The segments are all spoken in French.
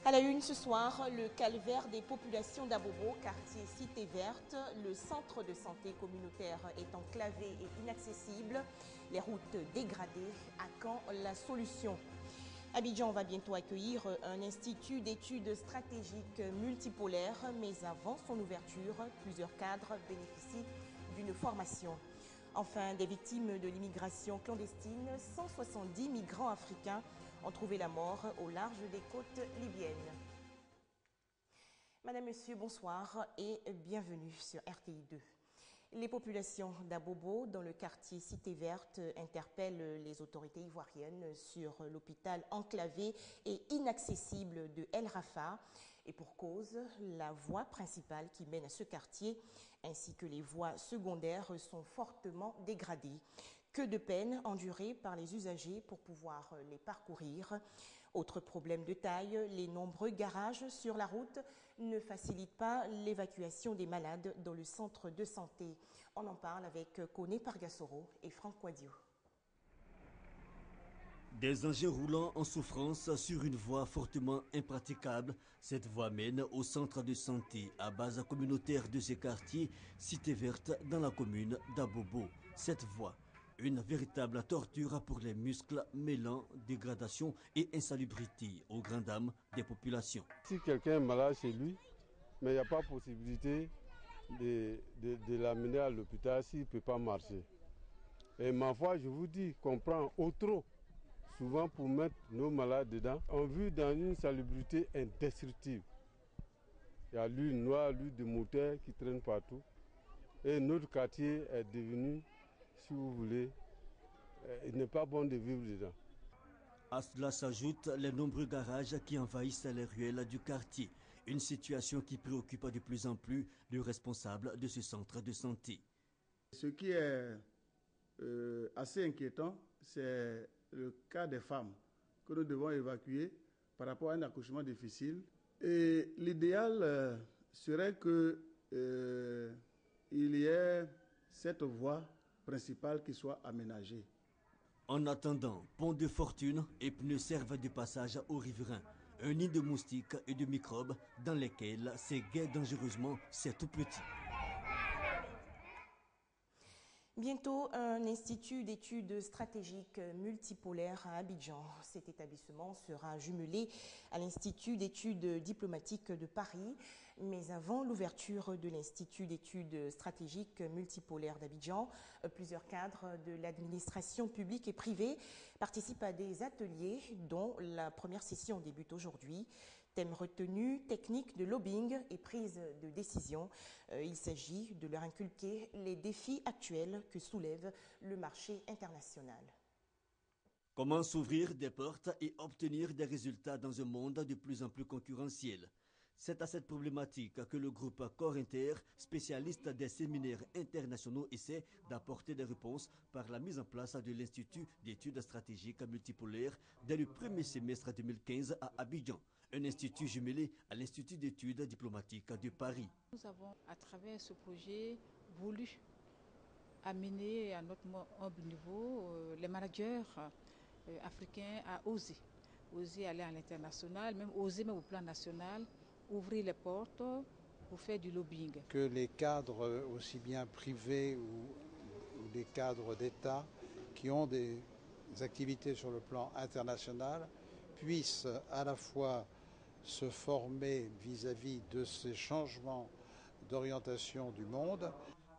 À la une ce soir, le calvaire des populations d'Abobo, quartier Cité Verte. Le centre de santé communautaire est enclavé et inaccessible. Les routes dégradées. À quand la solution? Abidjan va bientôt accueillir un institut d'études stratégiques multipolaires, mais avant son ouverture, plusieurs cadres bénéficient d'une formation. Enfin, des victimes de l'immigration clandestine, 170 migrants africains ont trouvé la mort au large des côtes libyennes. Madame, Monsieur, bonsoir et bienvenue sur RTI 2. Les populations d'Abobo, dans le quartier Cité Verte, interpellent les autorités ivoiriennes sur l'hôpital enclavé et inaccessible de El Rafah. Et pour cause, la voie principale qui mène à ce quartier, ainsi que les voies secondaires, sont fortement dégradées. Que de peine endurée par les usagers pour pouvoir les parcourir. Autre problème de taille, les nombreux garages sur la route ne facilitent pas l'évacuation des malades dans le centre de santé. On en parle avec Koné Pargassoro et Franck Quadio. Des engins roulants en souffrance sur une voie fortement impraticable. Cette voie mène au centre de santé à base communautaire de ce quartier, Cité Verte, dans la commune d'Abobo. Cette voie, une véritable torture pour les muscles, mêlant dégradation et insalubrité aux grandes dames des populations. Si quelqu'un est malade chez lui, mais il n'y a pas possibilité de l'amener à l'hôpital s'il ne peut pas marcher. Et ma foi, je vous dis qu'on prend au trop, souvent pour mettre nos malades dedans. On vit dans une salubrité indestructible. Il y a l'huile noire, l'huile de moteur qui traîne partout. Et notre quartier est devenu, si vous voulez, il n'est pas bon de vivre dedans. À cela s'ajoutent les nombreux garages qui envahissent les ruelles du quartier. Une situation qui préoccupe de plus en plus le responsable de ce centre de santé. Ce qui est assez inquiétant, c'est le cas des femmes que nous devons évacuer par rapport à un accouchement difficile. Et l'idéal serait qu'il y ait cette voie principale qui soit aménagée. En attendant, pont de fortune et pneus servent de passage aux riverains. Un nid de moustiques et de microbes dans lesquels s'égaie dangereusement ces tout petits. Bientôt, un institut d'études stratégiques multipolaires à Abidjan. Cet établissement sera jumelé à l'Institut d'études diplomatiques de Paris. Mais avant l'ouverture de l'Institut d'études stratégiques multipolaires d'Abidjan, plusieurs cadres de l'administration publique et privée participent à des ateliers dont la première session débute aujourd'hui. Thème retenu, technique de lobbying et prise de décision. Il s'agit de leur inculquer les défis actuels que soulève le marché international. Comment s'ouvrir des portes et obtenir des résultats dans un monde de plus en plus concurrentiel? C'est à cette problématique que le groupe Corps Inter, spécialiste des séminaires internationaux, essaie d'apporter des réponses par la mise en place de l'Institut d'études stratégiques multipolaires dès le premier semestre 2015 à Abidjan, un institut jumelé à l'Institut d'études diplomatiques de Paris. Nous avons, à travers ce projet, voulu amener à notre humble niveau les managers africains à oser aller à l'international, même oser même au plan national, ouvrir les portes pour faire du lobbying. Que les cadres aussi bien privés ou des cadres d'État qui ont des activités sur le plan international puissent à la fois se former vis-à-vis de ces changements d'orientation du monde.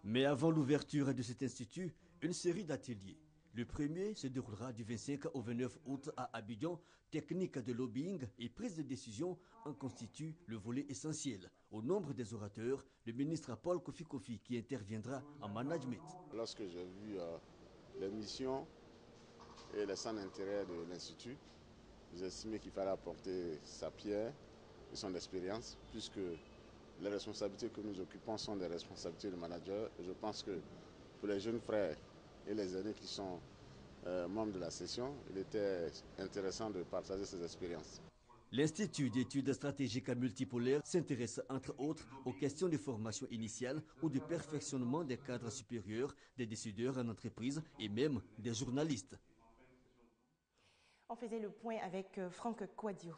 Mais avant l'ouverture de cet institut, une série d'ateliers. Le premier se déroulera du 25 au 29 août à Abidjan. Technique de lobbying et prise de décision en constituent le volet essentiel. Au nombre des orateurs, le ministre Paul Kofi qui interviendra en management. Lorsque j'ai vu les missions et les centres d'intérêt de l'Institut, j'ai estimé qu'il fallait apporter sa pierre et son expérience, puisque les responsabilités que nous occupons sont des responsabilités de manager. Je pense que pour les jeunes frères et les aînés qui sont membres de la session, il était intéressant de partager ces expériences. L'Institut d'études stratégiques multipolaires s'intéresse entre autres aux questions de formation initiale ou de perfectionnement des cadres supérieurs, des décideurs en entreprise et même des journalistes. On faisait le point avec Franck Quadio.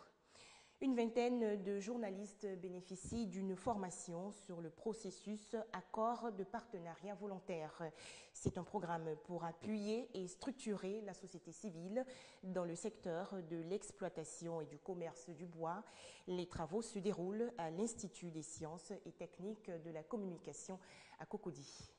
Une vingtaine de journalistes bénéficient d'une formation sur le processus Accord de partenariat volontaire. C'est un programme pour appuyer et structurer la société civile dans le secteur de l'exploitation et du commerce du bois. Les travaux se déroulent à l'Institut des sciences et techniques de la communication à Cocody.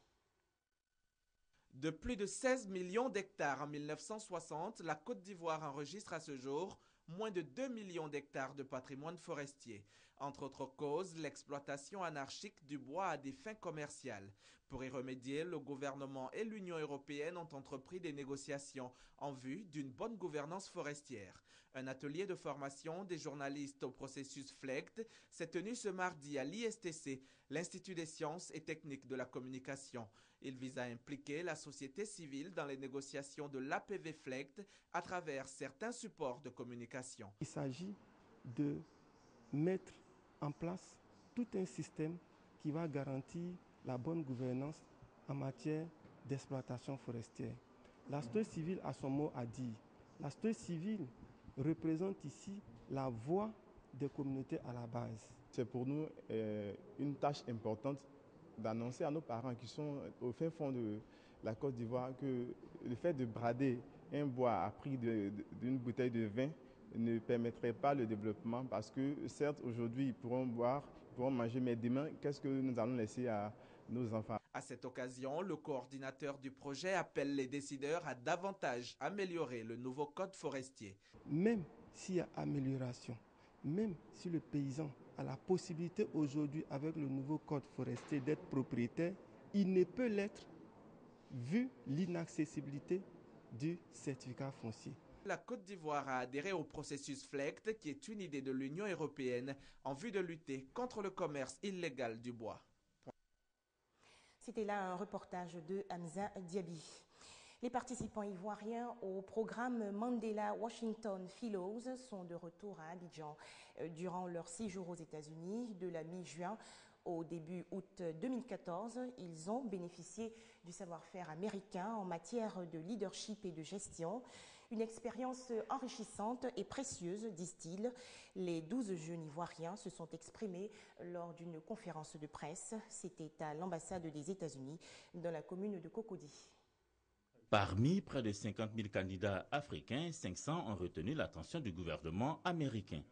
De plus de 16 millions d'hectares en 1960, la Côte d'Ivoire enregistre à ce jour moins de 2 millions d'hectares de patrimoine forestier. Entre autres causes, l'exploitation anarchique du bois à des fins commerciales. Pour y remédier, le gouvernement et l'Union européenne ont entrepris des négociations en vue d'une bonne gouvernance forestière. Un atelier de formation des journalistes au processus FLEGT s'est tenu ce mardi à l'ISTC, l'Institut des sciences et techniques de la communication. Il vise à impliquer la société civile dans les négociations de l'APV FLEGT à travers certains supports de communication. Il s'agit de mettre en place tout un système qui va garantir la bonne gouvernance en matière d'exploitation forestière. La société civile a son mot à dire. La société civile représente ici la voix des communautés à la base. C'est pour nous une tâche importante d'annoncer à nos parents qui sont au fin fond de la Côte d'Ivoire que le fait de brader un bois à prix d'une bouteille de vin ne permettrait pas le développement parce que certes aujourd'hui ils pourront boire, ils pourront manger, mais demain qu'est-ce que nous allons laisser à nos enfants? À cette occasion, le coordinateur du projet appelle les décideurs à davantage améliorer le nouveau code forestier. Même s'il y a amélioration, même si le paysan a la possibilité aujourd'hui avec le nouveau code forestier d'être propriétaire, il ne peut l'être vu l'inaccessibilité du certificat foncier. La Côte d'Ivoire a adhéré au processus FLEGT, qui est une idée de l'Union européenne en vue de lutter contre le commerce illégal du bois. C'était là un reportage de Hamza Diaby. Les participants ivoiriens au programme Mandela Washington Fellows sont de retour à Abidjan. Durant leur séjour aux États-Unis, de la mi-juin au début août 2014, ils ont bénéficié du savoir-faire américain en matière de leadership et de gestion. Une expérience enrichissante et précieuse, disent-ils. Les 12 jeunes ivoiriens se sont exprimés lors d'une conférence de presse. C'était à l'ambassade des États-Unis dans la commune de Cocody. Parmi près de 50 000 candidats africains, 500 ont retenu l'attention du gouvernement américain.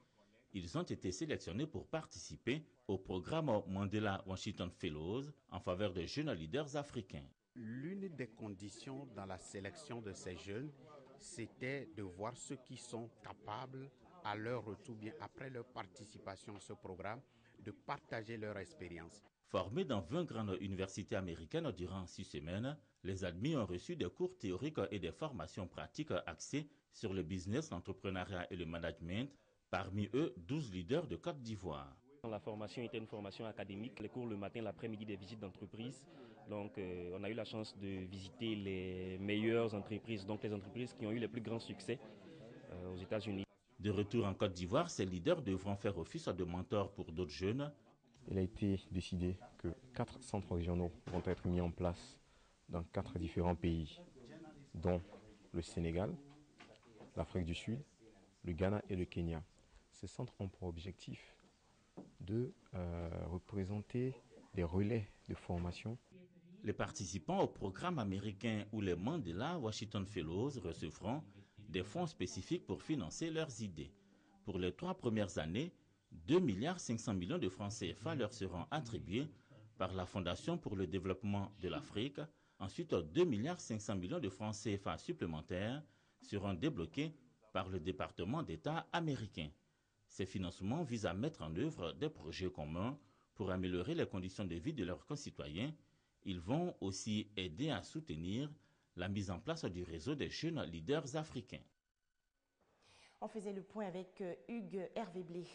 Ils ont été sélectionnés pour participer au programme Mandela Washington Fellows en faveur des jeunes leaders africains. L'une des conditions dans la sélection de ces jeunes, c'était de voir ceux qui sont capables, à leur retour, bien après leur participation à ce programme, de partager leur expérience. Formés dans 20 grandes universités américaines durant 6 semaines, les admis ont reçu des cours théoriques et des formations pratiques axées sur le business, l'entrepreneuriat et le management. Parmi eux, 12 leaders de Côte d'Ivoire. La formation était une formation académique, les cours le matin, l'après-midi, des visites d'entreprise. Donc on a eu la chance de visiter les meilleures entreprises, donc les entreprises qui ont eu les plus grands succès aux États-Unis. De retour en Côte d'Ivoire, ces leaders devront faire office de mentors pour d'autres jeunes. Il a été décidé que 4 centres régionaux vont être mis en place dans 4 différents pays, dont le Sénégal, l'Afrique du Sud, le Ghana et le Kenya. Ces centres ont pour objectif de représenter des relais de formation. Les participants au programme américain ou les Mandela Washington Fellows recevront des fonds spécifiques pour financer leurs idées. Pour les 3 premières années, 2,5 milliards de francs CFA leur seront attribués par la Fondation pour le développement de l'Afrique. Ensuite, 2,5 milliards de francs CFA supplémentaires seront débloqués par le département d'État américain. Ces financements visent à mettre en œuvre des projets communs pour améliorer les conditions de vie de leurs concitoyens. Ils vont aussi aider à soutenir la mise en place du réseau des jeunes leaders africains. On faisait le point avec Hugues Hervé-Blé.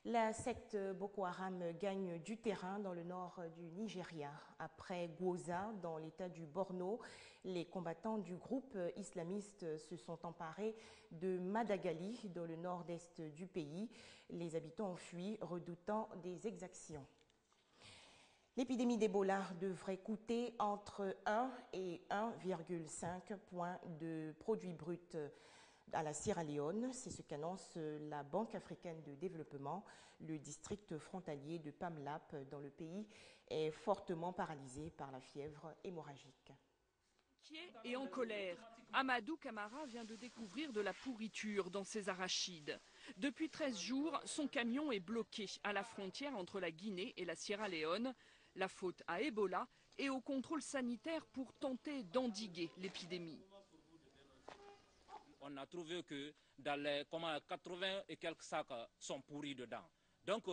La secte Boko Haram gagne du terrain dans le nord du Nigeria. Après Gwoza, dans l'état du Borno, les combattants du groupe islamiste se sont emparés de Madagali, dans le nord-est du pays. Les habitants ont fui, redoutant des exactions. L'épidémie d'Ebola devrait coûter entre 1 et 1,5 points de produit brut à la Sierra Leone. C'est ce qu'annonce la Banque africaine de développement. Le district frontalier de Pamlap dans le pays est fortement paralysé par la fièvre hémorragique. Inquiet et en colère, Amadou Camara vient de découvrir de la pourriture dans ses arachides. Depuis 13 jours, son camion est bloqué à la frontière entre la Guinée et la Sierra Leone. La faute à Ebola et au contrôle sanitaire pour tenter d'endiguer l'épidémie. On a trouvé que dans les 80 et quelques sacs sont pourris dedans. Donc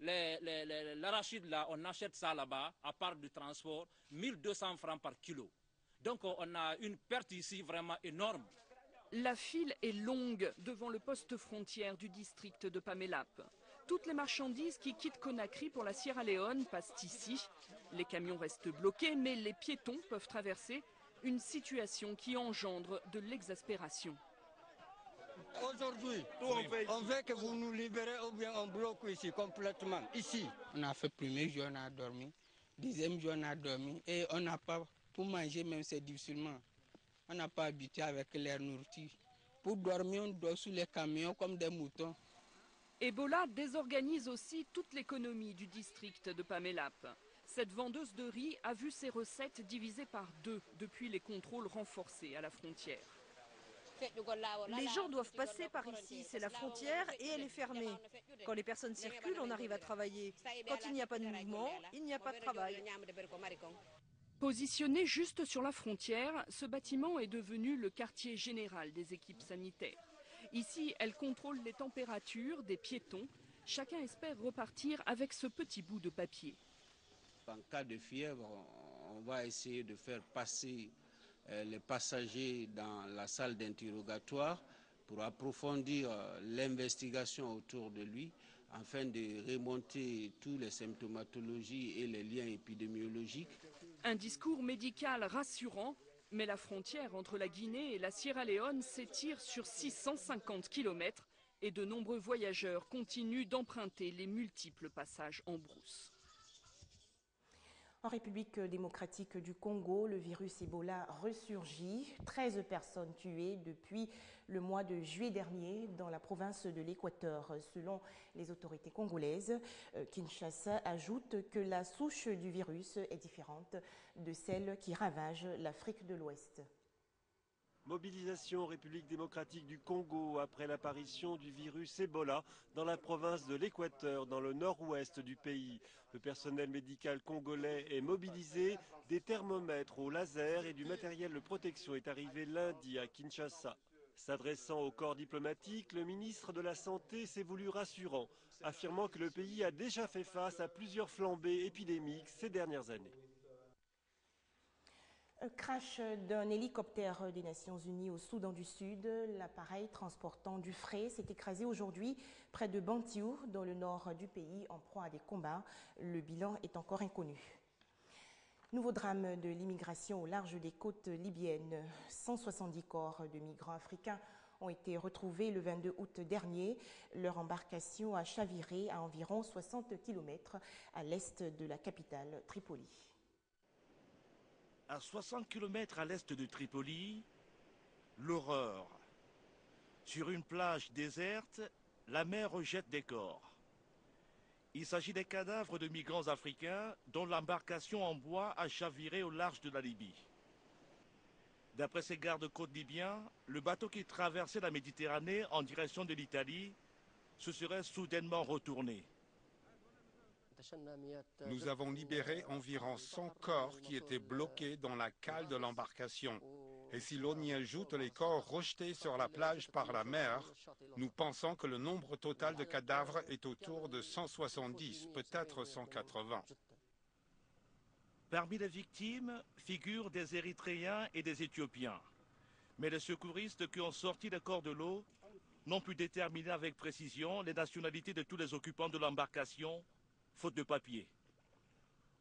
l'arachide là, on achète ça là-bas, à part du transport, 1200 francs par kilo. Donc on a une perte ici vraiment énorme. La file est longue devant le poste frontière du district de Pamlap. Toutes les marchandises qui quittent Conakry pour la Sierra Leone passent ici. Les camions restent bloqués, mais les piétons peuvent traverser. Une situation qui engendre de l'exaspération. Aujourd'hui, on veut que vous nous libérez ou bien on bloque ici complètement. Ici. On a fait premier jour, on a dormi. Deuxième jour, on a dormi. Et on n'a pas, pour manger même c'est difficilement. On n'a pas habitué avec l'air nourriture. Pour dormir, on dort sous les camions comme des moutons. Ebola désorganise aussi toute l'économie du district de Pamlap. Cette vendeuse de riz a vu ses recettes divisées par 2 depuis les contrôles renforcés à la frontière. Les gens doivent passer par ici, c'est la frontière et elle est fermée. Quand les personnes circulent, on arrive à travailler. Quand il n'y a pas de mouvement, il n'y a pas de travail. Positionné juste sur la frontière, ce bâtiment est devenu le quartier général des équipes sanitaires. Ici, elle contrôle les températures des piétons. Chacun espère repartir avec ce petit bout de papier. En cas de fièvre, on va essayer de faire passer les passagers dans la salle d'interrogatoire pour approfondir l'investigation autour de lui afin de remonter toutes les symptomatologies et les liens épidémiologiques. Un discours médical rassurant, mais la frontière entre la Guinée et la Sierra Leone s'étire sur 650 km et de nombreux voyageurs continuent d'emprunter les multiples passages en brousse. En République démocratique du Congo, le virus Ebola ressurgit. 13 personnes tuées depuis le mois de juillet dernier dans la province de l'Équateur, selon les autorités congolaises. Kinshasa ajoute que la souche du virus est différente de celle qui ravage l'Afrique de l'Ouest. Mobilisation en République démocratique du Congo après l'apparition du virus Ebola dans la province de l'Équateur, dans le nord-ouest du pays. Le personnel médical congolais est mobilisé. Des thermomètres au laser et du matériel de protection est arrivé lundi à Kinshasa. S'adressant au corps diplomatique, le ministre de la Santé s'est voulu rassurant, affirmant que le pays a déjà fait face à plusieurs flambées épidémiques ces dernières années. Crash d'un hélicoptère des Nations Unies au Soudan du Sud. L'appareil transportant du fret s'est écrasé aujourd'hui près de Bantiu, dans le nord du pays, en proie à des combats. Le bilan est encore inconnu. Nouveau drame de l'immigration au large des côtes libyennes. 170 corps de migrants africains ont été retrouvés le 22 août dernier. Leur embarcation a chaviré à environ 60 km à l'est de la capitale, Tripoli. À 60 km à l'est de Tripoli, l'horreur. Sur une plage déserte, la mer rejette des corps. Il s'agit des cadavres de migrants africains dont l'embarcation en bois a chaviré au large de la Libye. D'après ces gardes-côtes libyens, le bateau qui traversait la Méditerranée en direction de l'Italie se serait soudainement retourné. Nous avons libéré environ 100 corps qui étaient bloqués dans la cale de l'embarcation. Et si l'on y ajoute les corps rejetés sur la plage par la mer, nous pensons que le nombre total de cadavres est autour de 170, peut-être 180. Parmi les victimes figurent des Érythréens et des Éthiopiens. Mais les secouristes qui ont sorti les corps de l'eau n'ont pu déterminer avec précision les nationalités de tous les occupants de l'embarcation, faute de papier.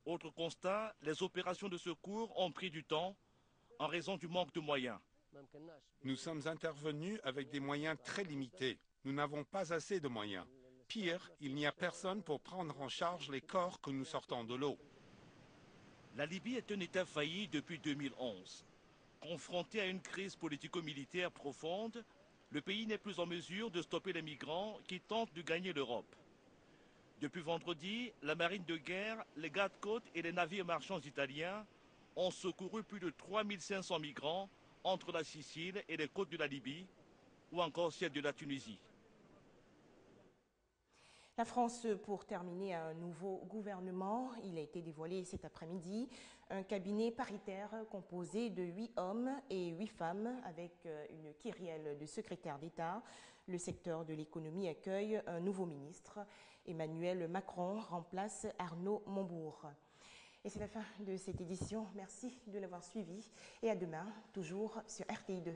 Autre constat, les opérations de secours ont pris du temps en raison du manque de moyens. Nous sommes intervenus avec des moyens très limités. Nous n'avons pas assez de moyens. Pire, il n'y a personne pour prendre en charge les corps que nous sortons de l'eau. La Libye est un État failli depuis 2011. Confronté à une crise politico-militaire profonde, le pays n'est plus en mesure de stopper les migrants qui tentent de gagner l'Europe. Depuis vendredi, la marine de guerre, les gardes-côtes et les navires marchands italiens ont secouru plus de 3500 migrants entre la Sicile et les côtes de la Libye ou encore celles de la Tunisie. La France, pour terminer, a un nouveau gouvernement. Il a été dévoilé cet après-midi. Un cabinet paritaire composé de 8 hommes et 8 femmes avec une kyrielle de secrétaire d'État. Le secteur de l'économie accueille un nouveau ministre. Emmanuel Macron remplace Arnaud Montebourg. Et c'est la fin de cette édition. Merci de l'avoir suivi et à demain, toujours sur RTI2.